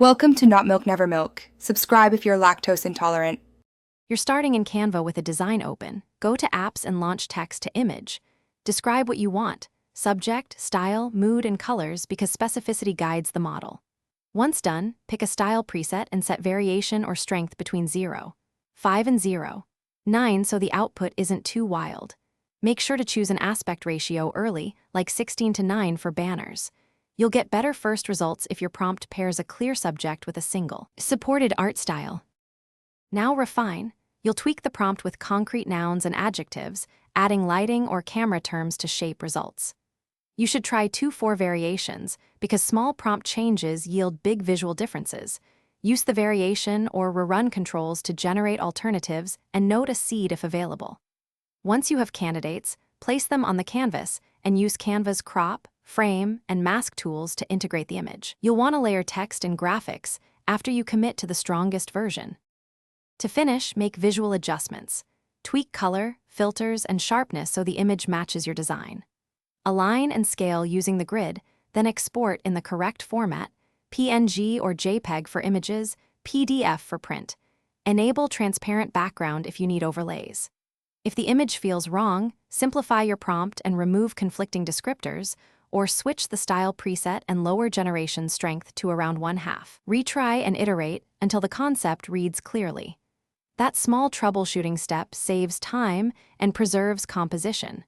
Welcome to Not Milk Never Milk. Subscribe if you're lactose intolerant. You're starting in Canva with a design open. Go to Apps and launch text to image. Describe what you want: subject, style, mood, and colors, because specificity guides the model. Once done, pick a style preset and set variation or strength between 0, 5 and 0, 9 so the output isn't too wild. Make sure to choose an aspect ratio early, like 16:9 for banners. You'll get better first results if your prompt pairs a clear subject with a single, supported art style. Now refine. You'll tweak the prompt with concrete nouns and adjectives, adding lighting or camera terms to shape results. You should try 2-4 variations, because small prompt changes yield big visual differences. Use the variation or rerun controls to generate alternatives and note a seed if available. Once you have candidates, place them on the canvas and use Canva's crop, frame, and mask tools to integrate the image. You'll want to layer text and graphics after you commit to the strongest version. To finish, make visual adjustments. Tweak color, filters, and sharpness so the image matches your design. Align and scale using the grid, then export in the correct format: PNG or JPEG for images, PDF for print. Enable transparent background if you need overlays. If the image feels wrong, simplify your prompt and remove conflicting descriptors, or switch the style preset and lower generation strength to around 1/2. Retry and iterate until the concept reads clearly. That small troubleshooting step saves time and preserves composition.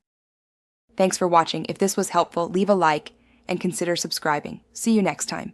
Thanks for watching. If this was helpful, leave a like and consider subscribing. See you next time.